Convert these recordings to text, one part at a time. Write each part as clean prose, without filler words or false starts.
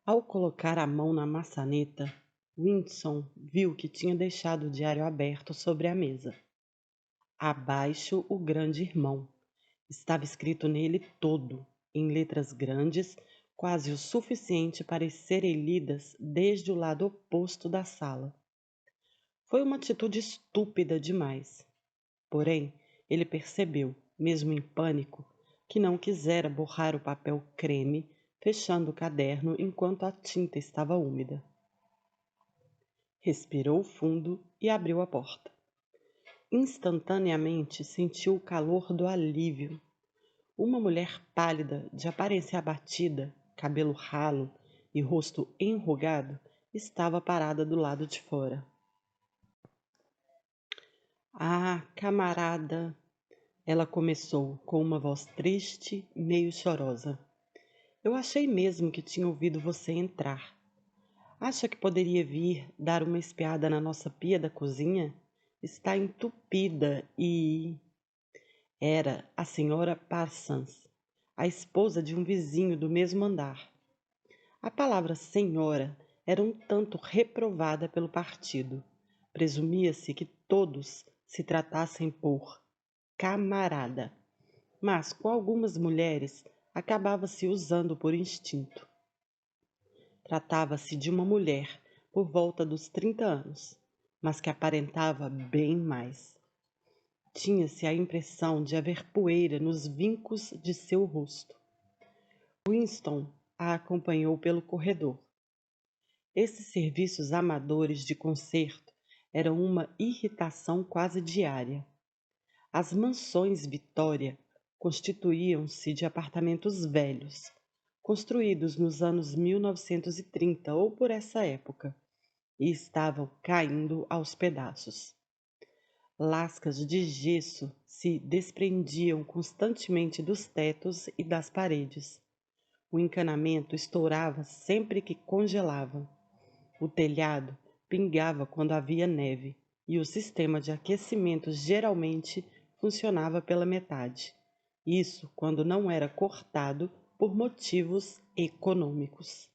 Ao colocar a mão na maçaneta, Winston viu que tinha deixado o diário aberto sobre a mesa. Abaixo, o grande irmão. Estava escrito nele todo, em letras grandes, quase o suficiente para serem lidas desde o lado oposto da sala. Foi uma atitude estúpida demais. Porém, ele percebeu, mesmo em pânico, que não quisera borrar o papel creme, fechando o caderno enquanto a tinta estava úmida. Respirou fundo e abriu a porta. Instantaneamente sentiu o calor do alívio. Uma mulher pálida, de aparência abatida, cabelo ralo e rosto enrugado, estava parada do lado de fora. Ah, camarada! Ela começou com uma voz triste, meio chorosa. Eu achei mesmo que tinha ouvido você entrar. Acha que poderia vir dar uma espiada na nossa pia da cozinha? Está entupida e... Era a senhora Parsons, a esposa de um vizinho do mesmo andar. A palavra senhora era um tanto reprovada pelo partido. Presumia-se que todos se tratassem por camarada, mas com algumas mulheres acabava-se usando por instinto. Tratava-se de uma mulher por volta dos 30 anos, mas que aparentava bem mais. Tinha-se a impressão de haver poeira nos vincos de seu rosto. Winston a acompanhou pelo corredor. Esses serviços amadores de concerto eram uma irritação quase diária. As mansões Vitória constituíam-se de apartamentos velhos, construídos nos anos 1930 ou por essa época, e estavam caindo aos pedaços. Lascas de gesso se desprendiam constantemente dos tetos e das paredes. O encanamento estourava sempre que congelava. O telhado pingava quando havia neve e o sistema de aquecimento geralmente funcionava pela metade. Isso quando não era cortado por motivos econômicos.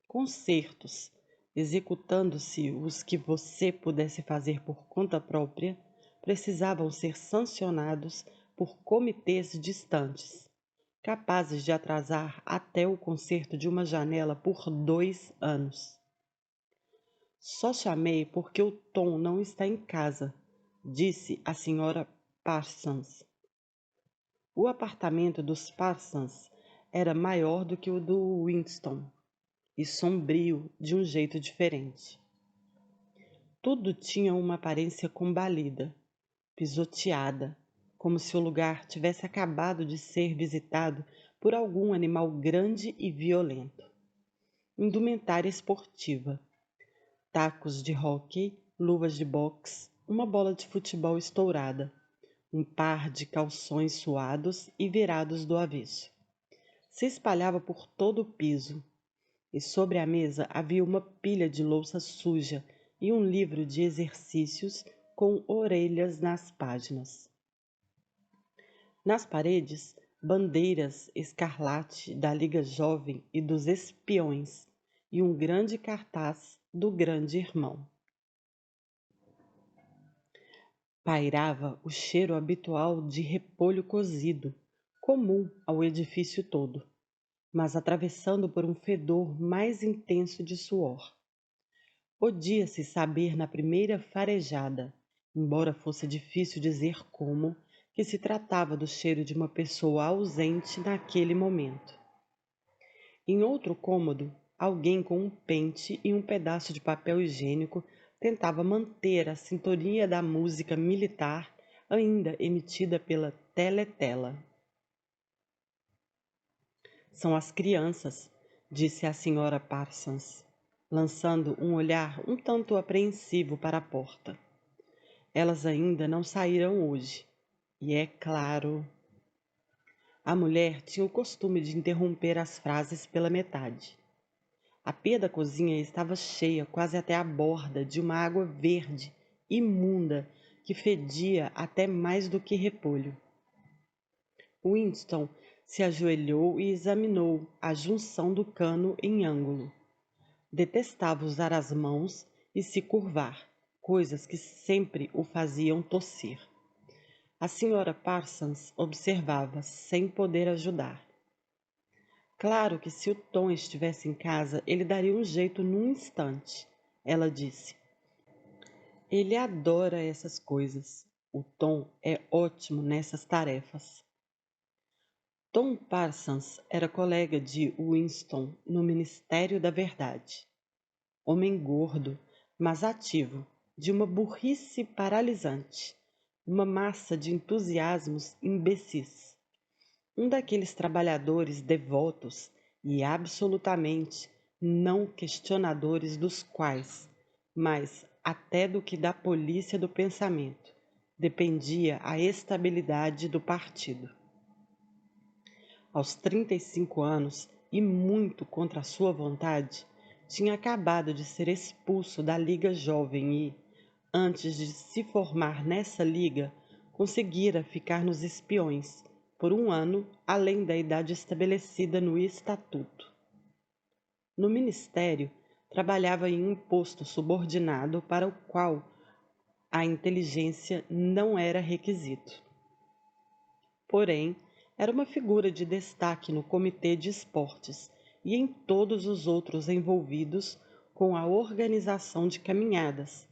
Concertos, executando-se os que você pudesse fazer por conta própria, precisavam ser sancionados por comitês distantes, capazes de atrasar até o concerto de uma janela por 2 anos. Só chamei porque o Tom não está em casa, disse a senhora Parsons. O apartamento dos Parsons era maior do que o do Winston e sombrio de um jeito diferente. Tudo tinha uma aparência combalida, pisoteada, como se o lugar tivesse acabado de ser visitado por algum animal grande e violento. Indumentária esportiva, tacos de hóquei, luvas de boxe, uma bola de futebol estourada, um par de calções suados e virados do avesso. Se espalhava por todo o piso, e sobre a mesa havia uma pilha de louça suja e um livro de exercícios com orelhas nas páginas. Nas paredes, bandeiras escarlate da Liga Jovem e dos Espiões e um grande cartaz do Grande Irmão. Pairava o cheiro habitual de repolho cozido, comum ao edifício todo, mas atravessando por um fedor mais intenso de suor. Podia-se saber na primeira farejada, embora fosse difícil dizer como, que se tratava do cheiro de uma pessoa ausente naquele momento. Em outro cômodo, alguém com um pente e um pedaço de papel higiênico tentava manter a sintonia da música militar ainda emitida pela teletela. São as crianças, disse a senhora Parsons, lançando um olhar um tanto apreensivo para a porta. Elas ainda não saíram hoje. E é claro... A mulher tinha o costume de interromper as frases pela metade. A pia da cozinha estava cheia quase até a borda de uma água verde, imunda, que fedia até mais do que repolho. Winston Se ajoelhou e examinou a junção do cano em ângulo. Detestava usar as mãos e se curvar, coisas que sempre o faziam tossir. A senhora Parsons observava, sem poder ajudar. Claro que se o Tom estivesse em casa, ele daria um jeito num instante, ela disse. Ele adora essas coisas. O Tom é ótimo nessas tarefas. Tom Parsons era colega de Winston no Ministério da Verdade. Homem gordo, mas ativo, de uma burrice paralisante, uma massa de entusiasmos imbecis. Um daqueles trabalhadores devotos e absolutamente não questionadores dos quais, mas até do que da polícia do pensamento, dependia a estabilidade do partido. Aos 35 anos, e muito contra a sua vontade, tinha acabado de ser expulso da Liga Jovem e, antes de se formar nessa liga, conseguira ficar nos espiões por um ano além da idade estabelecida no estatuto. No ministério, trabalhava em um posto subordinado para o qual a inteligência não era requisito. Porém, era uma figura de destaque no comitê de esportes e em todos os outros envolvidos com a organização de caminhadas,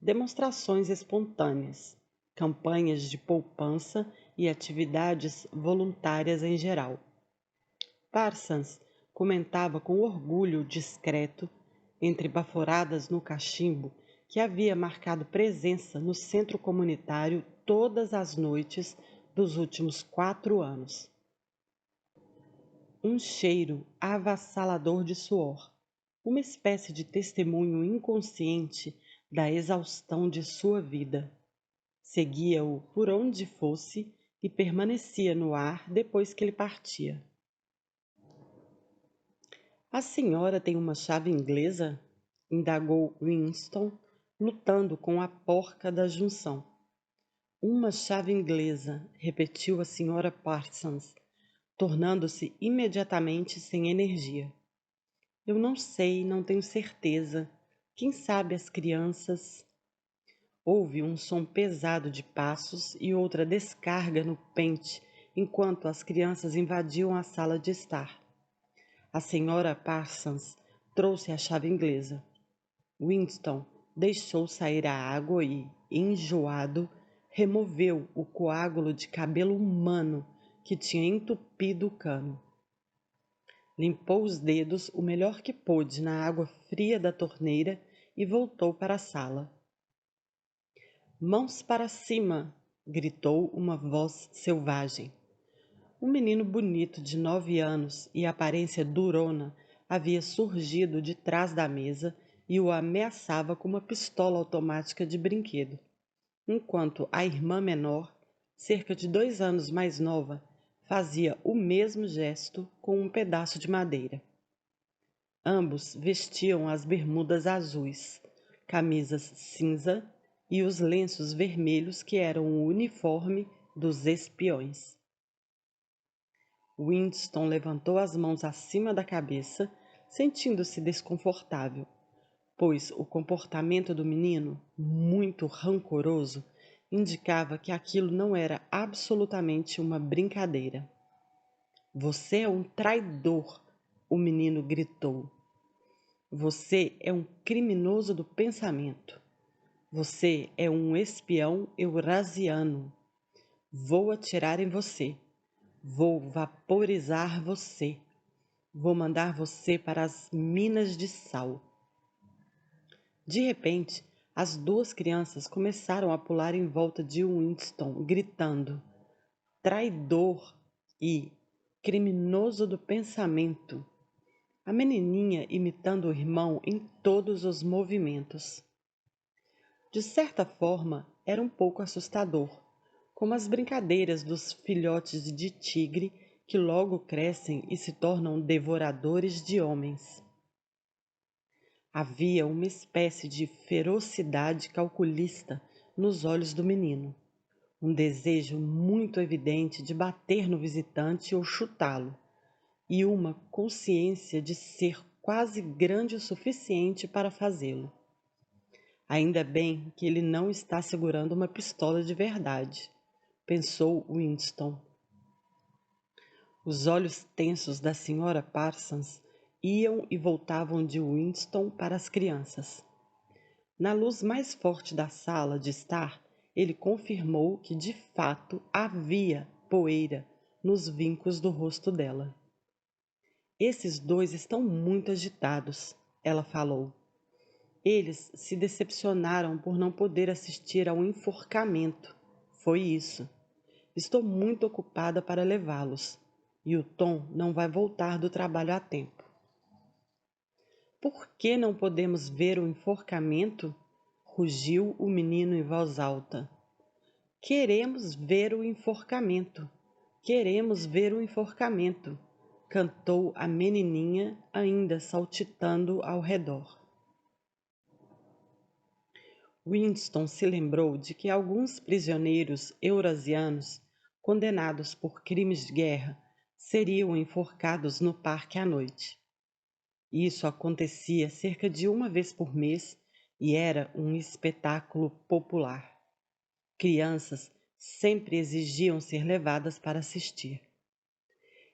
demonstrações espontâneas, campanhas de poupança e atividades voluntárias em geral. Parsons comentava com orgulho discreto, entre baforadas no cachimbo, que havia marcado presença no centro comunitário todas as noites dos últimos 4 anos. Um cheiro avassalador de suor, uma espécie de testemunho inconsciente da exaustão de sua vida. Seguia-o por onde fosse e permanecia no ar depois que ele partia. A senhora tem uma chave inglesa? Indagou Winston, lutando com a porca da junção. Uma chave inglesa, repetiu a senhora Parsons, tornando-se imediatamente sem energia. Eu não sei, não tenho certeza. Quem sabe as crianças... Houve um som pesado de passos e outra descarga no pente, enquanto as crianças invadiam a sala de estar. A senhora Parsons trouxe a chave inglesa. Winston deixou sair a água e, enjoado, removeu o coágulo de cabelo humano que tinha entupido o cano. Limpou os dedos o melhor que pôde na água fria da torneira e voltou para a sala. Mãos para cima! Gritou uma voz selvagem. Um menino bonito de 9 anos e aparência durona havia surgido de trás da mesa e o ameaçava com uma pistola automática de brinquedo, enquanto a irmã menor, cerca de 2 anos mais nova, fazia o mesmo gesto com um pedaço de madeira. Ambos vestiam as bermudas azuis, camisas cinza e os lenços vermelhos que eram o uniforme dos espiões. Winston levantou as mãos acima da cabeça, sentindo-se desconfortável, pois o comportamento do menino, muito rancoroso, indicava que aquilo não era absolutamente uma brincadeira. Você é um traidor, o menino gritou. Você é um criminoso do pensamento. Você é um espião eurasiano. Vou atirar em você. Vou vaporizar você. Vou mandar você para as minas de sal. De repente, as 2 crianças começaram a pular em volta de Winston, gritando: traidor e criminoso do pensamento. A menininha imitando o irmão em todos os movimentos. De certa forma, era um pouco assustador, como as brincadeiras dos filhotes de tigre que logo crescem e se tornam devoradores de homens. Havia uma espécie de ferocidade calculista nos olhos do menino, um desejo muito evidente de bater no visitante ou chutá-lo, e uma consciência de ser quase grande o suficiente para fazê-lo. Ainda bem que ele não está segurando uma pistola de verdade, pensou Winston. Os olhos tensos da Sra. Parsons iam e voltavam de Winston para as crianças. Na luz mais forte da sala de estar, ele confirmou que de fato havia poeira nos vincos do rosto dela. Esses dois estão muito agitados, ela falou. Eles se decepcionaram por não poder assistir ao enforcamento. Foi isso. Estou muito ocupada para levá-los, e o Tom não vai voltar do trabalho a tempo. Por que não podemos ver o enforcamento? Rugiu o menino em voz alta. Queremos ver o enforcamento. Queremos ver o enforcamento, cantou a menininha, ainda saltitando ao redor. Winston se lembrou de que alguns prisioneiros eurasianos, condenados por crimes de guerra, seriam enforcados no parque à noite. Isso acontecia cerca de uma vez por mês e era um espetáculo popular. Crianças sempre exigiam ser levadas para assistir.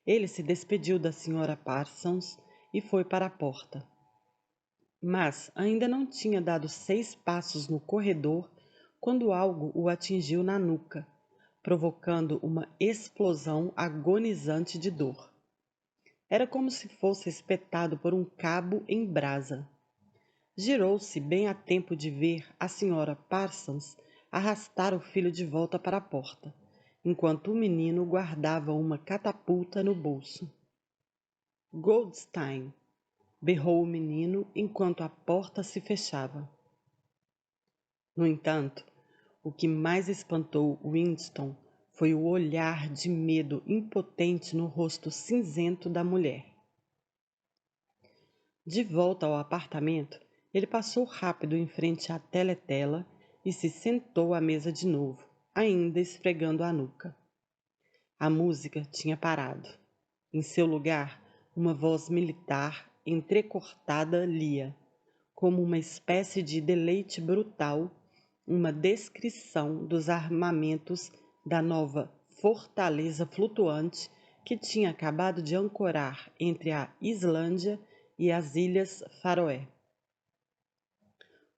Ele se despediu da Sra. Parsons e foi para a porta. Mas ainda não tinha dado 6 passos no corredor quando algo o atingiu na nuca, provocando uma explosão agonizante de dor. Era como se fosse espetado por um cabo em brasa. Girou-se bem a tempo de ver a Sra. Parsons arrastar o filho de volta para a porta, enquanto o menino guardava uma catapulta no bolso. Goldstein! Berrou o menino enquanto a porta se fechava. No entanto, o que mais espantou Winston foi o olhar de medo impotente no rosto cinzento da mulher. De volta ao apartamento, ele passou rápido em frente à teletela e se sentou à mesa de novo, ainda esfregando a nuca. A música tinha parado. Em seu lugar, uma voz militar entrecortada lia, como uma espécie de deleite brutal, uma descrição dos armamentos da nova fortaleza flutuante que tinha acabado de ancorar entre a Islândia e as Ilhas Faroé.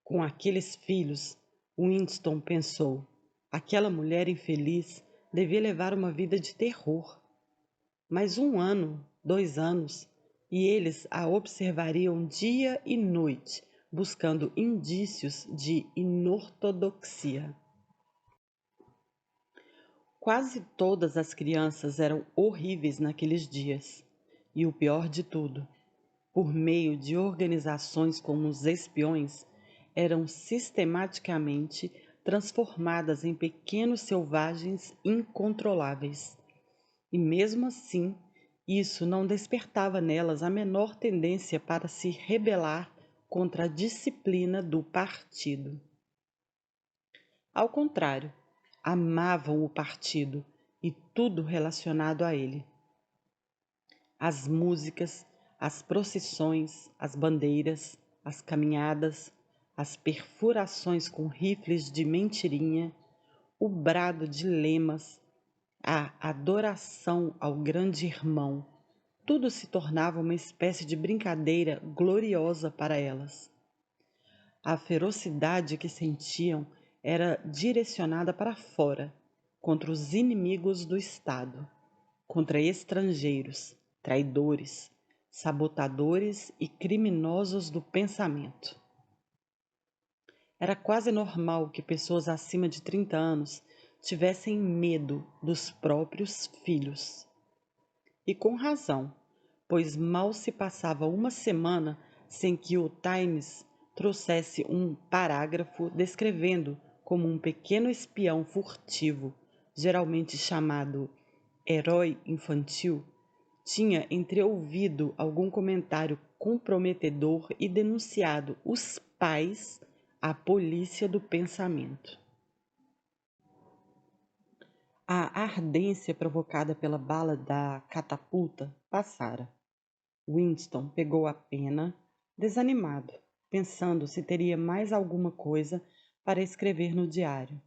Com aqueles filhos, Winston pensou, aquela mulher infeliz devia levar uma vida de terror. Mas 1 ano, 2 anos, e eles a observariam dia e noite, buscando indícios de inortodoxia. Quase todas as crianças eram horríveis naqueles dias. E o pior de tudo, por meio de organizações como os espiões, eram sistematicamente transformadas em pequenos selvagens incontroláveis. E mesmo assim, isso não despertava nelas a menor tendência para se rebelar contra a disciplina do partido. Ao contrário, amavam o partido e tudo relacionado a ele. As músicas, as procissões, as bandeiras, as caminhadas, as perfurações com rifles de mentirinha, o brado de lemas, a adoração ao grande irmão, tudo se tornava uma espécie de brincadeira gloriosa para elas. A ferocidade que sentiam era direcionada para fora, contra os inimigos do Estado, contra estrangeiros, traidores, sabotadores e criminosos do pensamento. Era quase normal que pessoas acima de 30 anos tivessem medo dos próprios filhos. E com razão, pois mal se passava uma semana sem que o Times trouxesse um parágrafo descrevendo como um pequeno espião furtivo, geralmente chamado herói infantil, tinha entreouvido algum comentário comprometedor e denunciado os pais à polícia do pensamento. A ardência provocada pela bala da catapulta passara. Winston pegou a pena, desanimado, pensando se teria mais alguma coisa para escrever no diário.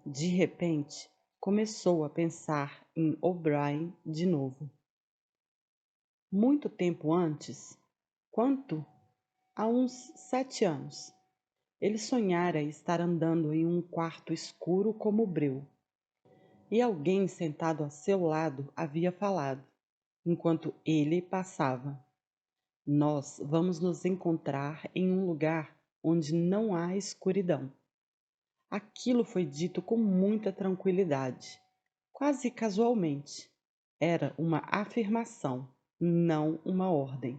De repente, começou a pensar em O'Brien de novo. Muito tempo antes, quanto? Há uns 7 anos, ele sonhara estar andando em um quarto escuro como o breu, e alguém sentado a seu lado havia falado, enquanto ele passava. Nós vamos nos encontrar em um lugar onde não há escuridão. Aquilo foi dito com muita tranquilidade, quase casualmente. Era uma afirmação, não uma ordem.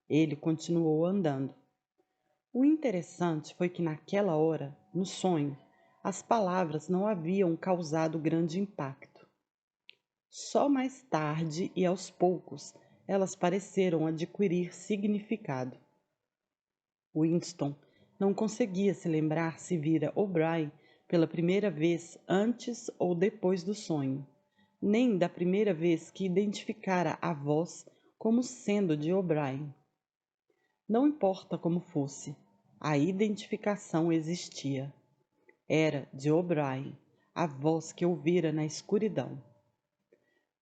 Ele continuou andando. O interessante foi que naquela hora, no sonho, as palavras não haviam causado grande impacto. Só mais tarde e aos poucos elas pareceram adquirir significado. Winston não conseguia se lembrar se vira O'Brien pela primeira vez antes ou depois do sonho, nem da primeira vez que identificara a voz como sendo de O'Brien. Não importa como fosse, a identificação existia. Era de O'Brien, a voz que ouvira na escuridão.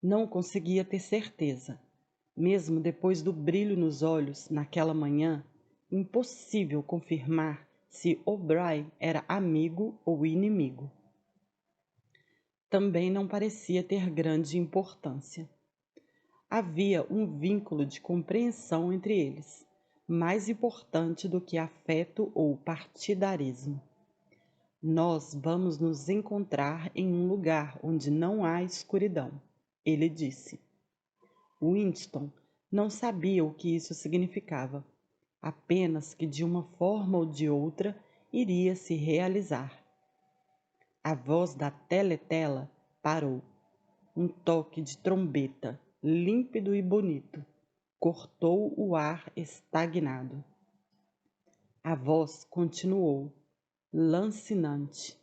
Não conseguia ter certeza. Mesmo depois do brilho nos olhos naquela manhã, impossível confirmar se O'Brien era amigo ou inimigo. Também não parecia ter grande importância. Havia um vínculo de compreensão entre eles, mais importante do que afeto ou partidarismo. Nós vamos nos encontrar em um lugar onde não há escuridão, ele disse. Winston não sabia o que isso significava, apenas que de uma forma ou de outra iria se realizar. A voz da teletela parou. Um toque de trombeta, límpido e bonito, cortou o ar estagnado. A voz continuou, lancinante.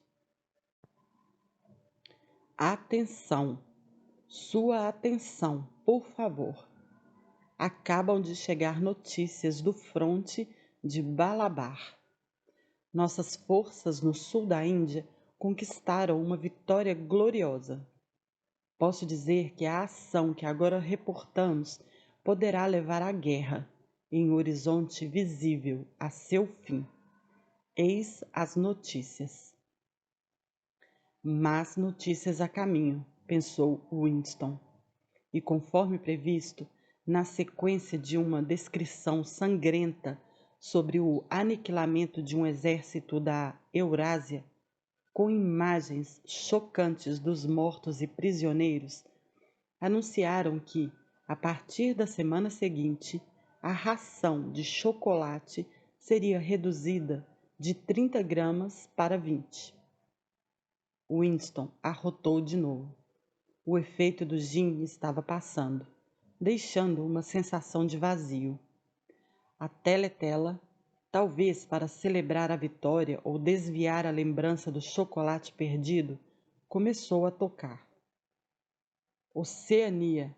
Atenção! Sua atenção, por favor. Acabam de chegar notícias do fronte de Balabar. Nossas forças no sul da Índia conquistaram uma vitória gloriosa. Posso dizer que a ação que agora reportamos poderá levar à guerra, em horizonte visível, a seu fim. Eis as notícias. Más notícias a caminho, pensou Winston. E conforme previsto, na sequência de uma descrição sangrenta sobre o aniquilamento de um exército da Eurásia, com imagens chocantes dos mortos e prisioneiros, anunciaram que, a partir da semana seguinte, a ração de chocolate seria reduzida de 30 gramas para 20. Winston arrotou de novo. O efeito do gin estava passando, deixando uma sensação de vazio. A teletela, talvez para celebrar a vitória ou desviar a lembrança do chocolate perdido, começou a tocar. Oceania,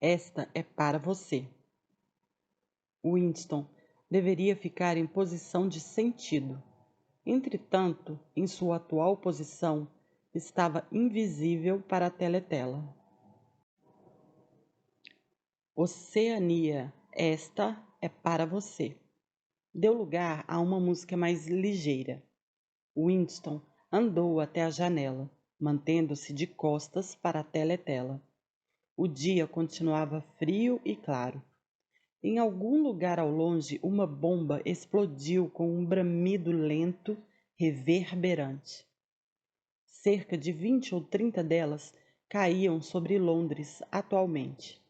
esta é para você. Winston deveria ficar em posição de sentido. Entretanto, em sua atual posição, estava invisível para a teletela. Oceania, esta é para você. Deu lugar a uma música mais ligeira. Winston andou até a janela, mantendo-se de costas para a teletela. O dia continuava frio e claro. Em algum lugar ao longe, uma bomba explodiu com um bramido lento, reverberante. Cerca de 20 ou 30 delas caíam sobre Londres atualmente.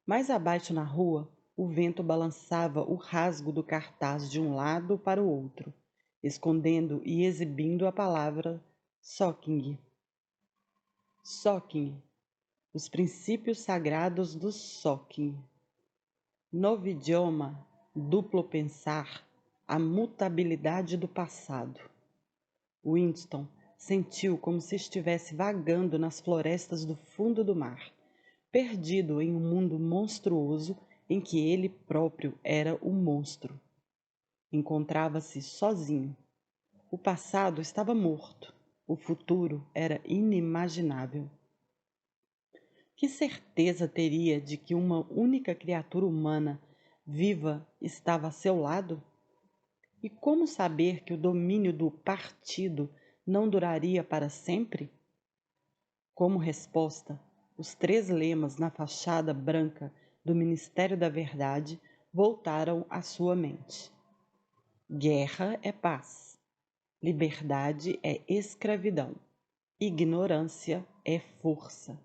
Mais abaixo na rua, o vento balançava o rasgo do cartaz de um lado para o outro, escondendo e exibindo a palavra Socking. Socking, os princípios sagrados do Socking. Novo idioma, duplo pensar, a mutabilidade do passado. Winston Sentiu como se estivesse vagando nas florestas do fundo do mar, perdido em um mundo monstruoso em que ele próprio era o monstro. Encontrava-se sozinho. O passado estava morto. O futuro era inimaginável. Que certeza teria de que uma única criatura humana viva estava a seu lado? E como saber que o domínio do partido não duraria para sempre? Como resposta, os 3 lemas na fachada branca do Ministério da Verdade voltaram à sua mente. Guerra é paz. Liberdade é escravidão. Ignorância é força.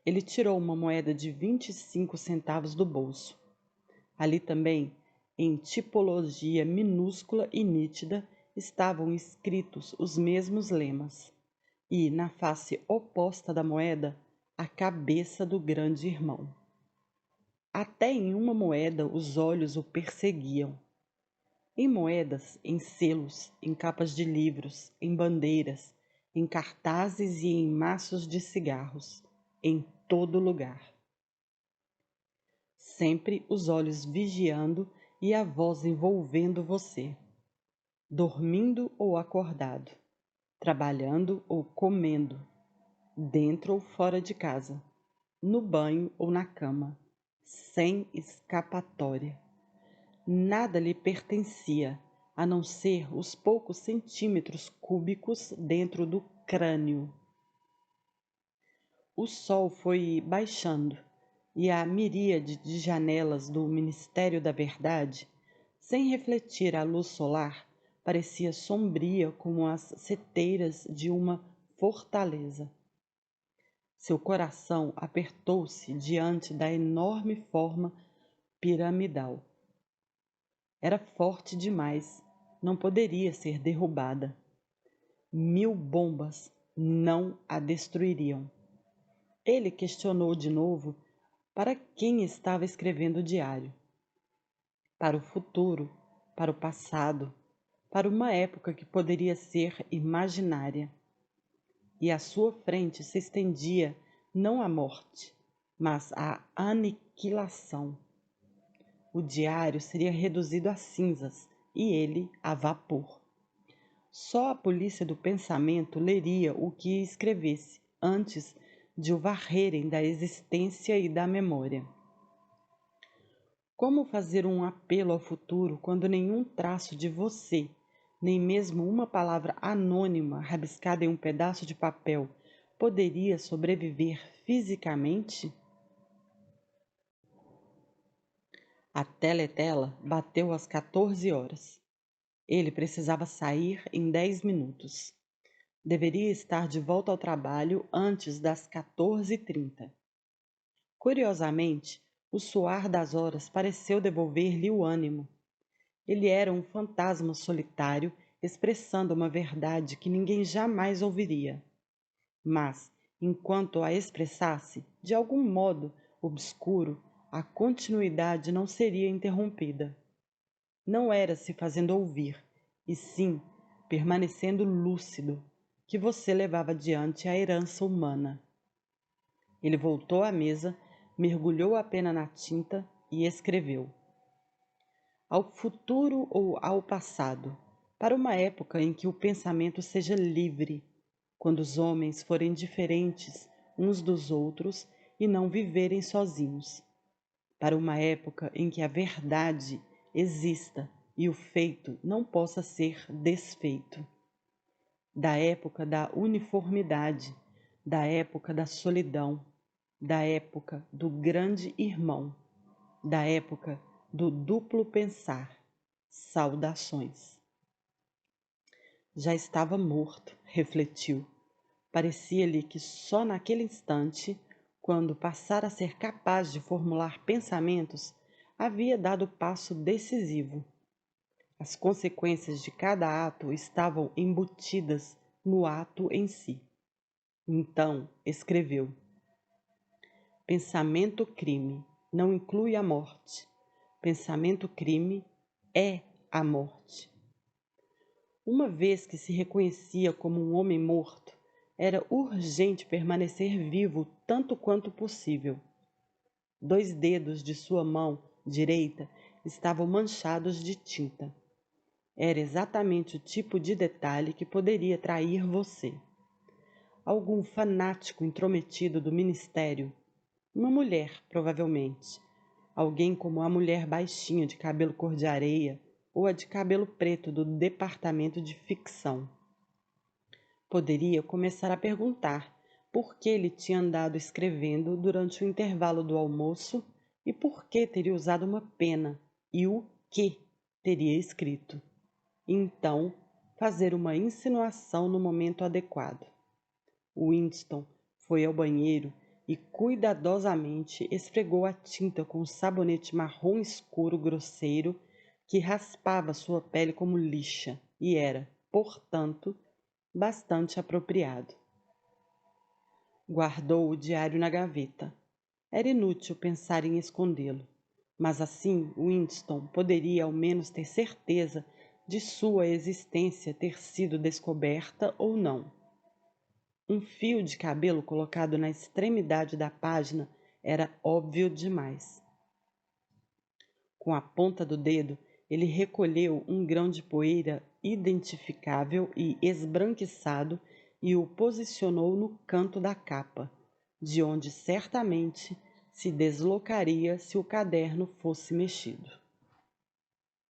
Ele tirou uma moeda de 25 centavos do bolso. Ali também, em tipologia minúscula e nítida, estavam escritos os mesmos lemas. E, na face oposta da moeda, a cabeça do grande irmão. Até em uma moeda os olhos o perseguiam. Em moedas, em selos, em capas de livros, em bandeiras, em cartazes e em maços de cigarros, em todo lugar. Sempre os olhos vigiando e a voz envolvendo você, dormindo ou acordado, trabalhando ou comendo, dentro ou fora de casa, no banho ou na cama, sem escapatória. Nada lhe pertencia, a não ser os poucos centímetros cúbicos dentro do crânio. O sol foi baixando e a miríade de janelas do Ministério da Verdade, sem refletir a luz solar, parecia sombria como as seteiras de uma fortaleza. Seu coração apertou-se diante da enorme forma piramidal. Era forte demais, não poderia ser derrubada. 1000 bombas não a destruiriam. Ele questionou de novo para quem estava escrevendo o diário. Para o futuro, para o passado, para uma época que poderia ser imaginária. E à sua frente se estendia não a morte, mas a aniquilação. O diário seria reduzido a cinzas e ele a vapor. Só a polícia do pensamento leria o que escrevesse antes de o varrerem da existência e da memória. Como fazer um apelo ao futuro quando nenhum traço de você, nem mesmo uma palavra anônima rabiscada em um pedaço de papel, poderia sobreviver fisicamente? A teletela bateu às 14 horas. Ele precisava sair em 10 minutos. Deveria estar de volta ao trabalho antes das 14h30. Curiosamente, o soar das horas pareceu devolver-lhe o ânimo. Ele era um fantasma solitário expressando uma verdade que ninguém jamais ouviria. Mas, enquanto a expressasse, de algum modo obscuro, a continuidade não seria interrompida. Não era se fazendo ouvir, e sim permanecendo lúcido, que você levava adiante a herança humana. Ele voltou à mesa, mergulhou a pena na tinta e escreveu: Ao futuro ou ao passado, para uma época em que o pensamento seja livre, quando os homens forem diferentes uns dos outros e não viverem sozinhos, para uma época em que a verdade exista e o feito não possa ser desfeito, da época da uniformidade, da época da solidão, da época do grande irmão, da época do duplo pensar. Saudações. Já estava morto, refletiu. Parecia-lhe que só naquele instante, quando passara a ser capaz de formular pensamentos, havia dado o passo decisivo. As consequências de cada ato estavam embutidas no ato em si. Então escreveu: Pensamento crime não inclui a morte. Pensamento crime é a morte. Uma vez que se reconhecia como um homem morto, era urgente permanecer vivo tanto quanto possível. 2 dedos de sua mão direita estavam manchados de tinta. Era exatamente o tipo de detalhe que poderia trair você. Algum fanático intrometido do ministério, uma mulher, provavelmente, alguém como a mulher baixinha de cabelo cor de areia ou a de cabelo preto do departamento de ficção. Poderia começar a perguntar por que ele tinha andado escrevendo durante o intervalo do almoço e por que teria usado uma pena e o que teria escrito. Então, fazer uma insinuação no momento adequado. Winston foi ao banheiro e cuidadosamente esfregou a tinta com um sabonete marrom escuro grosseiro que raspava sua pele como lixa e era, portanto, bastante apropriado. Guardou o diário na gaveta. Era inútil pensar em escondê-lo, mas assim Winston poderia ao menos ter certeza de sua existência ter sido descoberta ou não. Um fio de cabelo colocado na extremidade da página era óbvio demais. Com a ponta do dedo, ele recolheu um grão de poeira identificável e esbranquiçado e o posicionou no canto da capa, de onde certamente se deslocaria se o caderno fosse mexido.